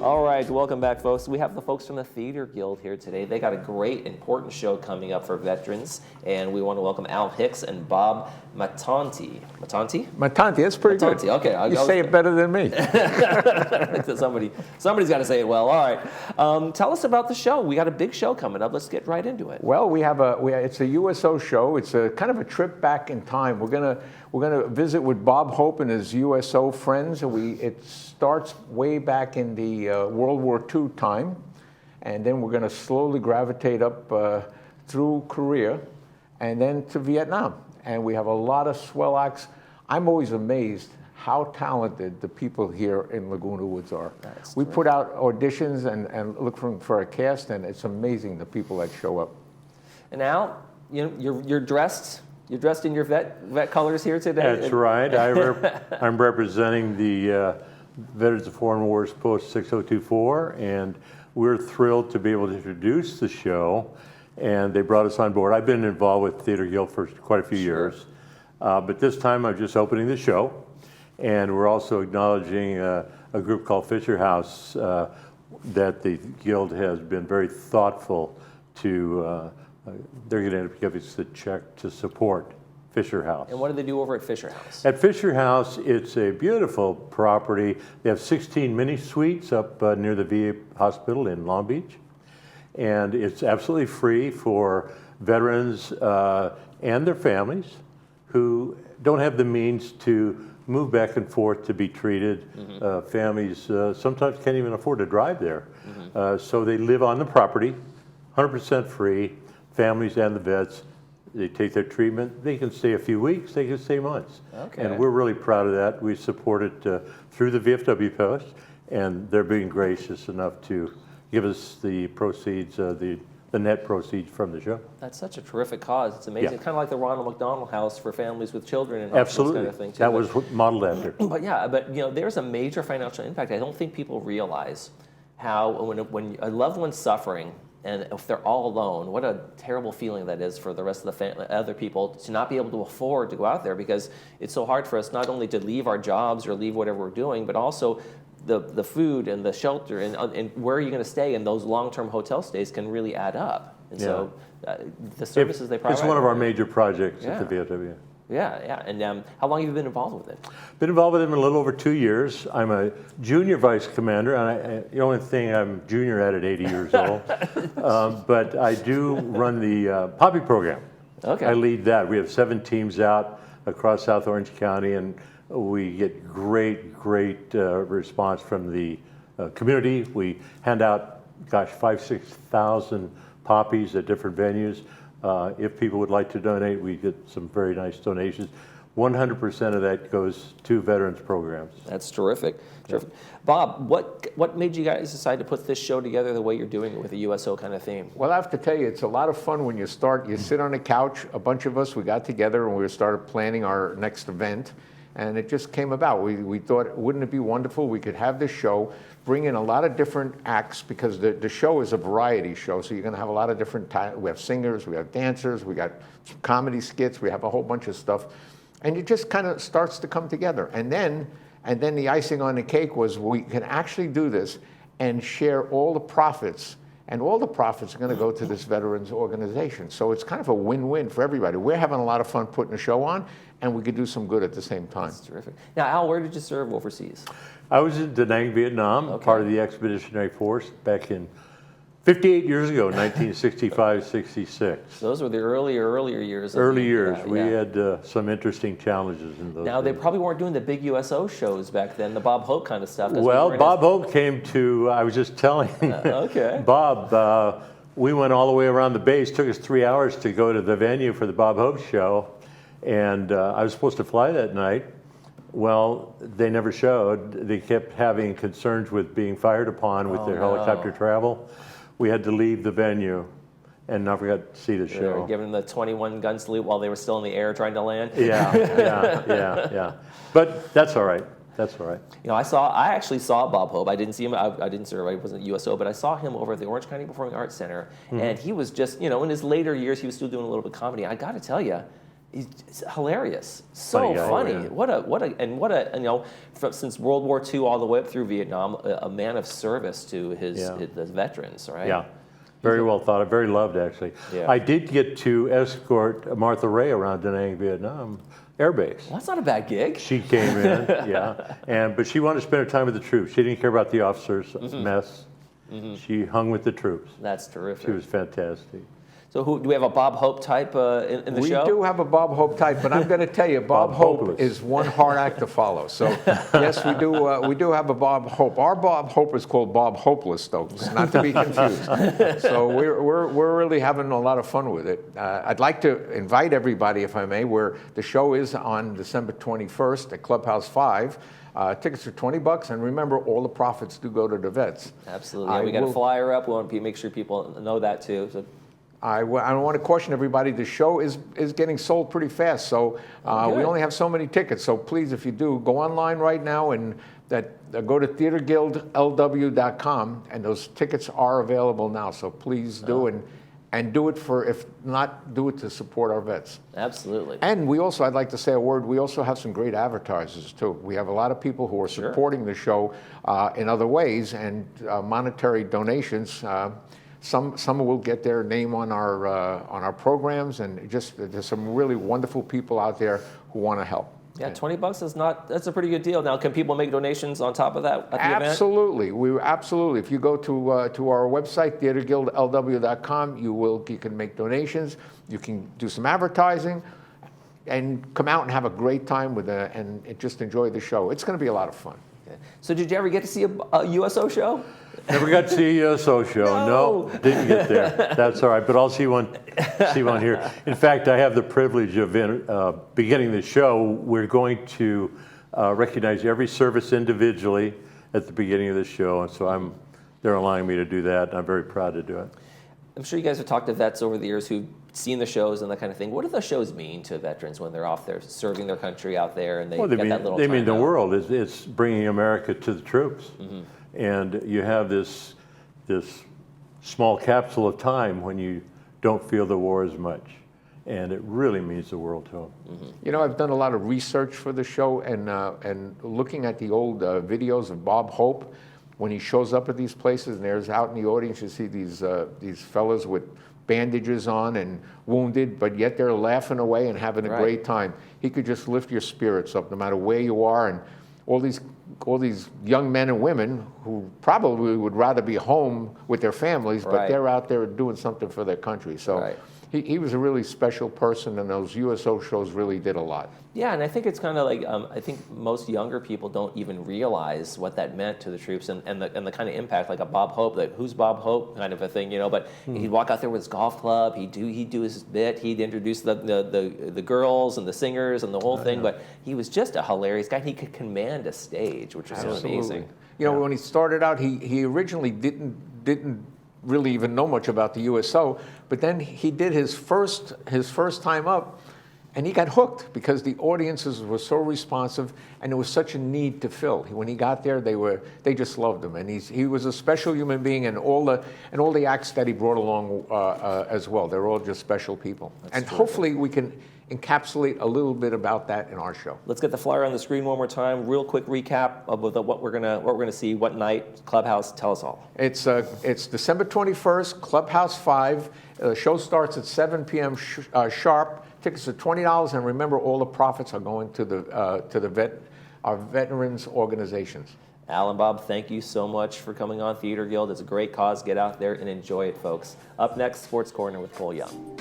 All right, welcome back, folks. We have the folks from the Theater Guild here today. They got a great, important show coming up for veterans, and we want to welcome Al Hicks and Bob Matanti. Matanti? Matanti, that's pretty Matanti. good. Okay. You say it better than me. Somebody's got to say it well. All right. Tell us about the show. We got a big show coming up. Let's get right into it. Well, it's a USO show. It's a kind of a trip back in time. We're gonna visit with Bob Hope and his USO friends. It starts way back in the World War II time, and then we're gonna slowly gravitate up through Korea, and then to Vietnam. And we have a lot of swell acts. I'm always amazed how talented the people here in Laguna Woods are. We put out auditions and look for a cast, and it's amazing the people that show up. And Al, you're dressed. You're dressed in your vet colors here today. That's right. I'm representing the Veterans of Foreign Wars Post 6024, and we're thrilled to be able to introduce the show. And they brought us on board. I've been involved with Theater Guild for quite a few years, but this time I'm just opening the show, and we're also acknowledging a group called Fisher House that the Guild has been very thoughtful to. They're going to give us a check to support Fisher House. And what do they do over at Fisher House? At Fisher House, it's a beautiful property. They have 16 mini suites up near the VA hospital in Long Beach. And it's absolutely free for veterans and their families who don't have the means to move back and forth to be treated. Families sometimes can't even afford to drive there. So they live on the property, 100% free. Families and the vets, they take their treatment. They can stay a few weeks, they can stay months. Okay. And we're really proud of that. We support it through the VFW Post, and they're being gracious enough to give us the proceeds, the net proceeds from the show. That's such a terrific cause. It's amazing. Yeah. Kind of like the Ronald McDonald House for families with children and Absolutely. this kind of thing too. That was modeled after. But there's a major financial impact. I don't think people realize how when a loved one's suffering, and if they're all alone, what a terrible feeling that is for the rest of the other people to not be able to afford to go out there, because it's so hard for us not only to leave our jobs or leave whatever we're doing, but also the food and the shelter and where are you going to stay, and those long-term hotel stays can really add up. And so the services they provide. It's one of our major projects at the VFW. Yeah. And how long have you been involved with it? Been involved with him a little over 2 years. I'm a junior vice commander, and the only thing I'm junior at 80 years old. But I do run the Poppy program. Okay. I lead that. We have 7 teams out across South Orange County, and we get great response from the community. We hand out, 5,000-6,000 poppies at different venues. If people would like to donate, we get some very nice donations. 100% of that goes to veterans programs. That's terrific. Bob, what made you guys decide to put this show together the way you're doing it with a USO kind of theme? Well, I have to tell you, it's a lot of fun when you start. You sit on a couch, a bunch of us, we got together and we started planning our next event. And it just came about. We thought, wouldn't it be wonderful? We could have this show, bring in a lot of different acts, because the show is a variety show. So you're going to have a lot of different we have singers, we have dancers, we got some comedy skits, we have a whole bunch of stuff. And it just kind of starts to come together. And then the icing on the cake was we can actually do this and share all the profits. And all the profits are going to go to this veterans organization. So it's kind of a win-win for everybody. We're having a lot of fun putting a show on, and we could do some good at the same time. That's terrific. Now, Al, where did you serve overseas? I was in Da Nang, Vietnam, part of the Expeditionary Force back in 58 years ago, 1965-66. Those were the earlier years. Early years. We had some interesting challenges in those Now, days. they probably weren't doing the big USO shows back then, the Bob Hope kind of stuff. Well, Bob Hope came to, I was just telling Bob, we went all the way around the base. Took us 3 hours to go to the venue for the Bob Hope show. And I was supposed to fly that night. Well, they never showed. They kept having concerns with being fired upon with their helicopter travel. We had to leave the venue and never got to see the show. They were giving them the 21 gun salute while they were still in the air trying to land. Yeah. But that's all right. That's all right. I actually saw Bob Hope. I didn't see him. I didn't serve. I wasn't USO, but I saw him over at the Orange County Performing Arts Center, and he was just, in his later years, he was still doing a little bit of comedy. I got to tell you, It's hilarious, so Funny funny. guy. What a since World War II all the way up through Vietnam, a man of service to the veterans, right? Yeah. Very well thought of, very loved, actually. Yeah. I did get to escort Martha Ray around Da Nang, Vietnam Air Base. Well, that's not a bad gig. She came in, but she wanted to spend her time with the troops. She didn't care about the officers' mess. She hung with the troops. That's terrific. She was fantastic. So do we have a Bob Hope type in the show? We do have a Bob Hope type, but I'm going to tell you, Bob Hope Hopeless. is one hard act to follow. So yes, we do have a Bob Hope. Our Bob Hope is called Bob Hopeless, though, not to be confused. So we're really having a lot of fun with it. I'd like to invite everybody, if I may, where the show is on December 21st at Clubhouse 5. Tickets are $20, and remember, all the profits do go to the vets. Absolutely. Yeah, we got a flyer up. We want to make sure people know that too. So. I want to caution everybody, the show is getting sold pretty fast, so we only have so many tickets. So please, if you do, go online right now and go to theaterguildlw.com, and those tickets are available now. So please do, and do it if not, do it to support our vets. Absolutely. And we also, I'd like to say a word, we also have some great advertisers too. We have a lot of people who are supporting the show in other ways, and monetary donations. Some will get their name on our programs, and there's some really wonderful people out there who want to help. Yeah, $20 that's a pretty good deal. Now, can people make donations on top of that at the event? Absolutely, absolutely. If you go to our website, theaterguildlw.com, you can make donations. You can do some advertising, and come out and have a great time and just enjoy the show. It's going to be a lot of fun. Okay. So, did you ever get to see a USO show? Never got to see a USO show. No, didn't get there. That's all right, but I'll see one here. In fact, I have the privilege of beginning the show. We're going to recognize every service individually at the beginning of the show, and so they're allowing me to do that, and I'm very proud to do it. I'm sure you guys have talked to vets over the years who've seen the shows and that kind of thing. What do the shows mean to veterans when they're off there serving their country out there and they get that little time? They mean the out? world. It's bringing America to the troops. And you have this small capsule of time when you don't feel the war as much. And it really means the world to them. You know, I've done a lot of research for the show, and looking at the old videos of Bob Hope, when he shows up at these places, and there's out in the audience, you see these fellas with bandages on and wounded, but yet they're laughing away and having a great time. He could just lift your spirits up no matter where you are, and all these young men and women who probably would rather be home with their families, but they're out there doing something for their country. So he was a really special person, and those USO shows really did a lot. Yeah, and I think it's kind of like, I think most younger people don't even realize what that meant to the troops and the kind of impact, like a Bob Hope, like who's Bob Hope kind of a thing, but he'd walk out there with his golf club, he'd do his bit, he'd introduce the girls and the singers and the whole thing, but he was just a hilarious guy. He could command a stage, which was so amazing. When he started out, he originally didn't really even know much about the USO, but then he did his first time up, and he got hooked because the audiences were so responsive, and there was such a need to fill. When he got there, they just loved him, and he was a special human being, and all the acts that he brought along as well. They're all just special people, and hopefully we can encapsulate a little bit about that in our show. Let's get the flyer on the screen one more time. Real quick recap of what we're gonna see. What night? Clubhouse. Tell us all. It's December 21st, Clubhouse 5. The show starts at 7 p.m. Sharp. Tickets are $20, and remember, all the profits are going to our veterans organizations. Al and Bob, thank you so much for coming on Theater Guild. It's a great cause. Get out there and enjoy it, folks. Up next, Sports Corner with Cole Young.